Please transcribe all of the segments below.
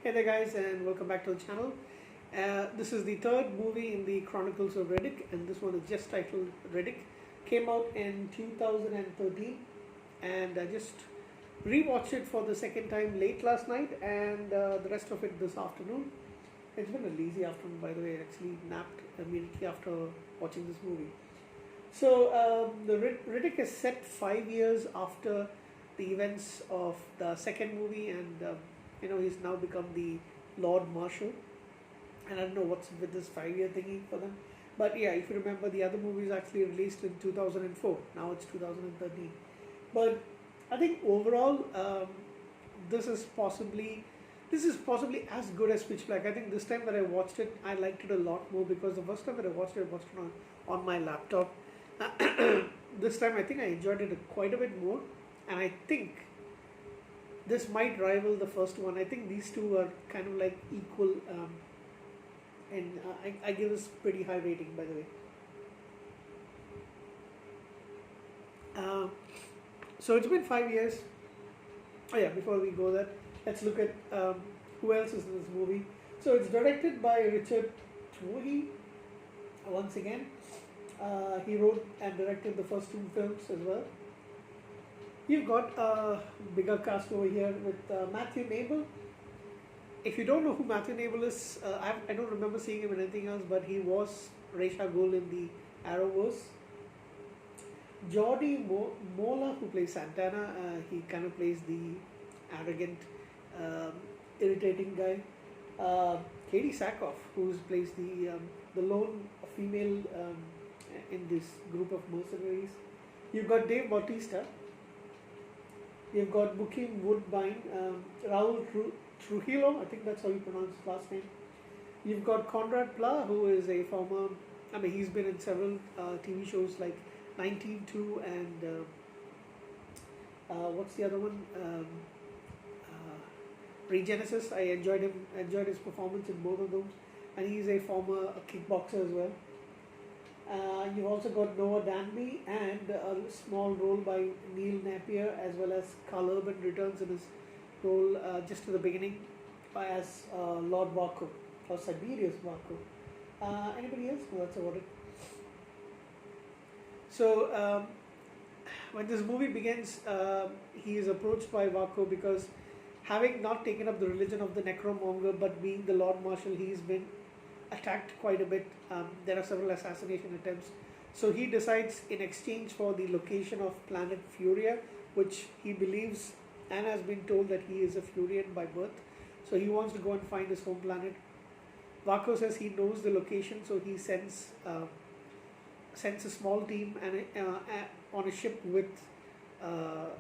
Hey there, guys, and welcome back to the channel. This is the third movie in the Chronicles of Riddick, and this one is just titled Riddick. Came out in 2013, and I just rewatched it for the second time late last night, and the rest of it this afternoon. It's been a lazy afternoon, by the way. I actually napped immediately after watching this movie. So, the Riddick is set 5 years after the events of the second movie, and he's now become the Lord Marshal. And I don't know what's with this 5 year thingy for them, but yeah, if you remember, the other movie is actually released in 2004. Now it's 2013, but I think overall, this is possibly this is possibly as good as Pitch Black. I think this time that I watched it, I liked it a lot more because the first time that I watched it on my laptop. This time I think I enjoyed it quite a bit more, and I think this might rival the first one. I think these two are kind of like equal, and I give this pretty high rating, by the way. Uh, so it's been 5 years. Oh yeah, before we go there, let's look at who else is in this movie. So it's directed by Richard Twohy once again. He wrote and directed the first two films as well. You've got a bigger cast over here with Matthew Nable. If you don't know who Matthew Nable is, I don't remember seeing him in anything else, but he was Ra's al Ghul in the Arrowverse. Jordi Mola, who plays Santana, he kind of plays the arrogant, um, irritating guy. Katie Sackhoff, who plays the lone female in this group of mercenaries. You've got Dave Bautista. You've got Booking Woodbine, Raul Trujillo, I think that's how you pronounce his last name. You've got Conrad Pla, who is a former, he's been in several TV shows like 19-2 and what's the other one? Regenesis. I enjoyed his performance in both of those, and he's a former kickboxer as well. You've also got Noah Danby and a small role by Neil Napier, as well as Carl Urban returns in his role just to the beginning as Lord Vaco or Siberius Vaco. Anybody else? No, that's about it. So when this movie begins, he is approached by Vaco because having not taken up the religion of the Necromonger but being the Lord Marshal, he's been attacked quite a bit. There are several assassination attempts. So he decides, in exchange for the location of planet Furia, which he believes and has been told that he is a Furian by birth, so he wants to go and find his home planet. Vaco says he knows the location, so he sends a small team and on a ship with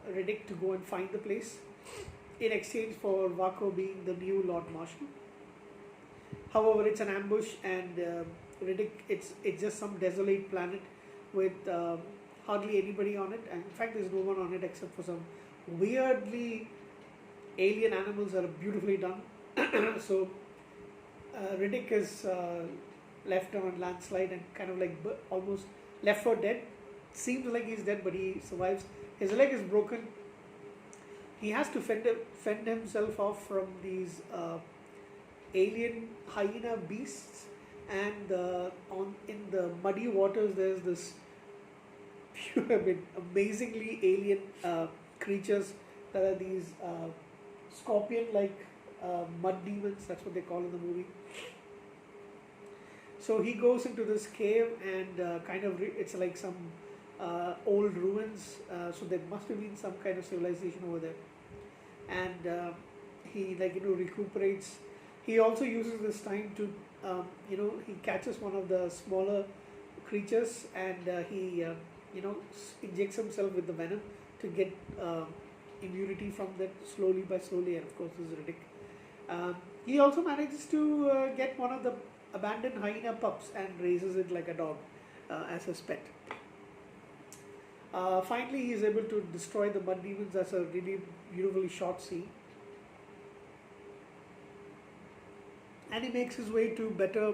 Riddick to go and find the place, in exchange for Vaco being the new Lord Marshal. However, it's an ambush, and Riddick, it's just some desolate planet with hardly anybody on it. And in fact, there's no one on it except for some weirdly alien animals that are beautifully done. So Riddick is left on a landslide and kind of like almost left for dead. Seems like he's dead, but he survives. His leg is broken. He has to fend himself off from these alien hyena beasts, and in the muddy waters there's this amazingly alien creatures that are these scorpion-like mud demons. That's what they call in the movie. So he goes into this cave and it's like some old ruins. So there must have been some kind of civilization over there, and he recuperates. He also uses this time to he catches one of the smaller creatures, and he injects himself with the venom to get immunity from that slowly by slowly, and of course this is Riddick. He also manages to get one of the abandoned hyena pups and raises it like a dog as his pet. Finally, he is able to destroy the mud demons. That's a really beautifully shot scene. And he makes his way to better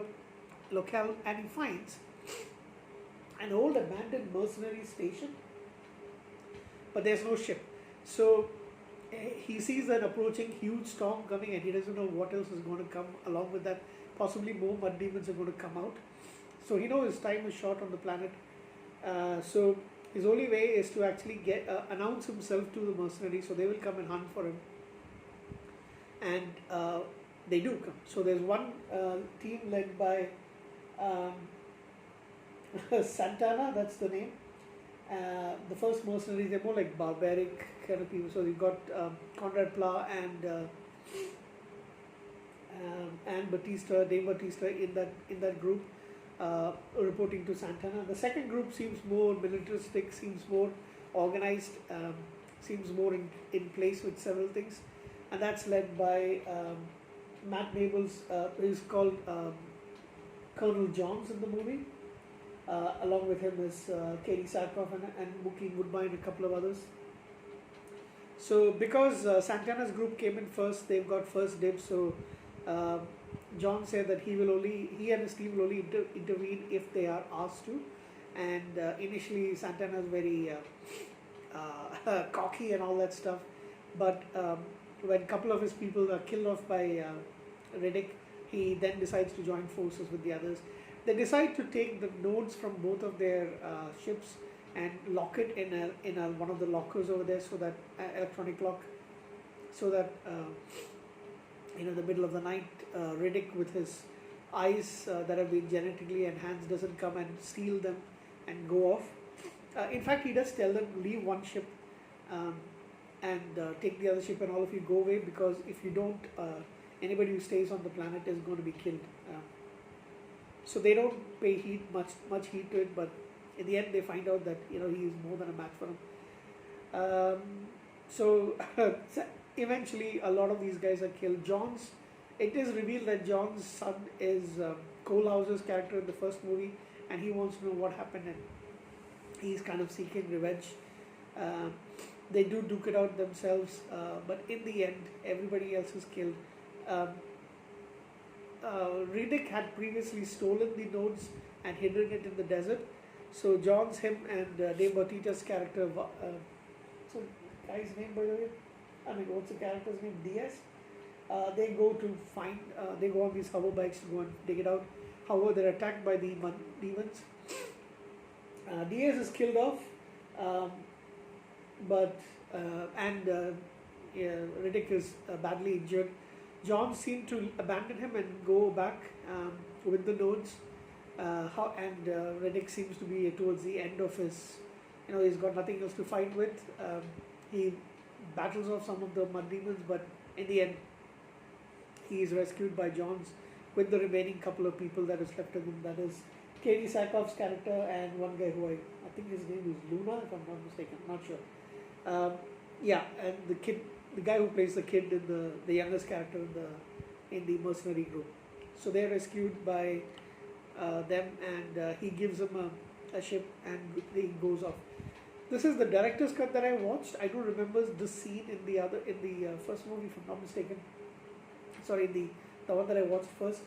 locale, and he finds an old abandoned mercenary station, but there's no ship. So he sees an approaching huge storm coming, and he doesn't know what else is going to come along with that. Possibly more mud demons are going to come out. So he knows his time is short on the planet. So his only way is to actually get announce himself to the mercenaries, so they will come and hunt for him. And they do come. So there's one team led by um, Santana, that's the name. The first mercenaries, they're more like barbaric kind of people. So you've got Conrad Pla and Batista, Dave Batista in that group, reporting to Santana. The second group seems more militaristic, seems more organized, seems more in place with several things, and that's led by Matt Mabel's. He's called Colonel Johns in the movie. Along with him is Katie Sackhoff and Mookie Woodbine and a couple of others. So because Santana's group came in first, they've got first dibs. So John said that he and his team will only intervene if they are asked to. And initially Santana is very cocky and all that stuff. But when a couple of his people are killed off by Riddick, he then decides to join forces with the others. They decide to take the nodes from both of their ships and lock it in one of the lockers over there, so that electronic lock, so that in the middle of the night, Riddick with his eyes that have been genetically enhanced doesn't come and steal them and go off. In fact, he does tell them, leave one ship and take the other ship, and all of you go away, because if you don't, anybody who stays on the planet is going to be killed. So they don't pay much heed to it, but in the end they find out that he is more than a match for them. So eventually a lot of these guys are killed. It is revealed that John's son is Cole Hauser's character in the first movie, and he wants to know what happened, and he's kind of seeking revenge. They do duke it out themselves, but in the end everybody else is killed. Riddick had previously stolen the nodes and hidden it in the desert. So John's, him, and Dave Bautista's character, so guy's name by the way, what's the character's name? Diaz. They go to find, they go on these hover bikes to go and dig it out. However, they're attacked by the demons. Diaz is killed off, Riddick is badly injured. John seemed to abandon him and go back with the nodes. Riddick seems to be towards the end of his, he's got nothing else to fight with. He battles off some of the mud demons, but in the end, he is rescued by Johns with the remaining couple of people that is left of him. That is Katie Sackhoff's character and one guy who I think his name is Luna, if I'm not mistaken, I'm not sure. And the guy who plays the kid in the youngest character in the mercenary group. So they're rescued by them, and he gives them a ship, and he goes off. This is the director's cut that I watched. I don't remember this scene in the first movie, if I'm not mistaken. Sorry, the one that I watched first.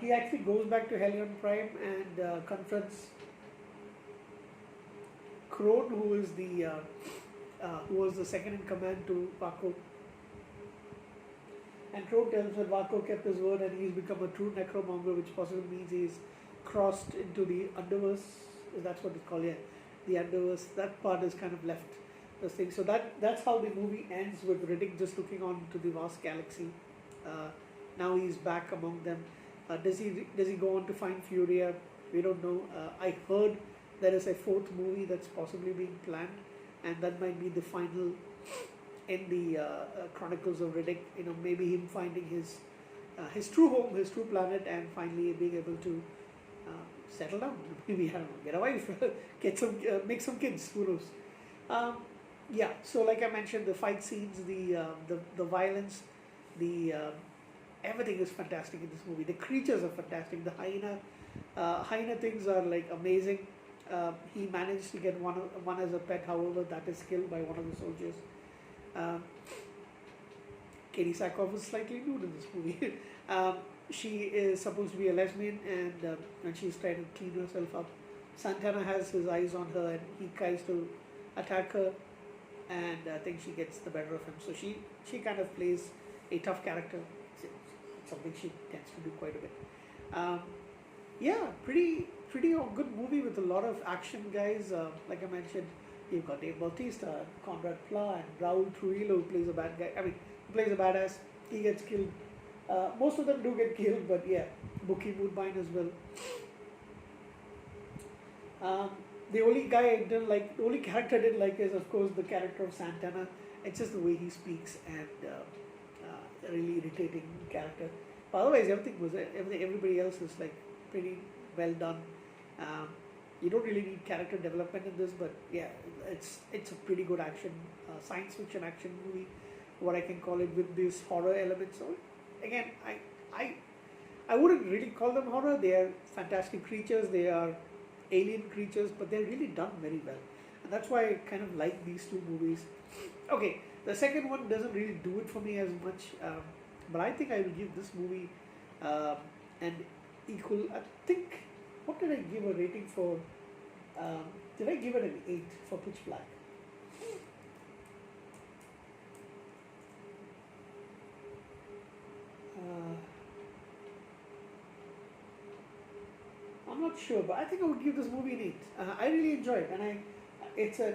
He actually goes back to Hellion Prime and confronts Crone, who is who was the second in command to Vaco. And Crone tells that Vaco kept his word and he's become a true necromonger, which possibly means he's crossed into the underverse. That's what it's called, yeah. The underverse. That part is kind of left. This thing. So that's how the movie ends, with Riddick just looking on to the vast galaxy. Now he's back among them. Does he go on to find Furia? We don't know. I heard there is a fourth movie that's possibly being planned, and that might be the final in the Chronicles of Riddick. Maybe him finding his true home, his true planet, and finally being able to settle down. Maybe, I don't know, get a wife, make some kids. Who knows? So like I mentioned, the fight scenes, the violence, everything is fantastic in this movie. The creatures are fantastic. The hyena things are like amazing. He managed to get one as a pet, however, that is killed by one of the soldiers. Katie Sackhoff is slightly nude in this movie. She is supposed to be a lesbian, and she's trying to clean herself up. Santana has his eyes on her, and he tries to attack her, and I think she gets the better of him. So she kind of plays a tough character. It's something she tends to do quite a bit. Um, yeah, pretty good movie with a lot of action, guys. Like I mentioned, you've got Dave Bautista, Conrad Pla, and Raul Trujillo who plays a bad guy. I mean, who plays a badass. He gets killed. Most of them do get killed, but yeah, Mookie Woodbine as well. Um, the only guy I didn't like, the only character I didn't like is of course the character of Santana. It's just the way he speaks and really irritating character. But otherwise, everybody else is like pretty well done. Um, you don't really need character development in this, but yeah, it's a pretty good action, science fiction action movie, what I can call it, with these horror elements. So again, I I wouldn't really call them horror. They are fantastic creatures. They are alien creatures, but they're really done very well, and that's why I kind of like these two movies. Okay, the second one doesn't really do it for me as much, but I think I will give this movie um, an equal. I think, what did I give a rating for? Did I give it an 8 for Pitch Black? Uh, I'm not sure, but I think I would give this movie an 8. I really enjoyed it, and it's an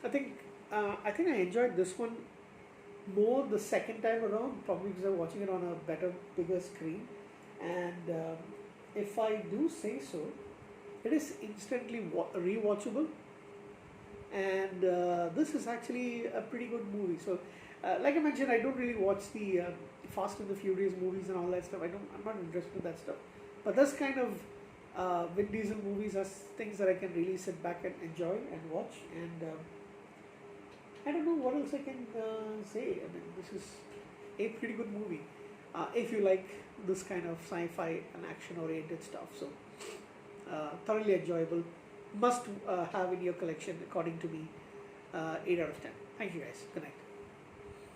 I think I enjoyed this one more the second time around, probably because I'm watching it on a better, bigger screen, and if I do say so, it is instantly rewatchable, and this is actually a pretty good movie. So, like I mentioned, I don't really watch the Fast and the Furious movies and all that stuff. I'm not interested in that stuff. But this kind of Vin Diesel movies are things that I can really sit back and enjoy and watch. And I don't know what else I can say. I mean, this is a pretty good movie if you like this kind of sci-fi and action-oriented stuff. So, thoroughly enjoyable. Must have in your collection, according to me. 8 out of 10. Thank you guys. Good night.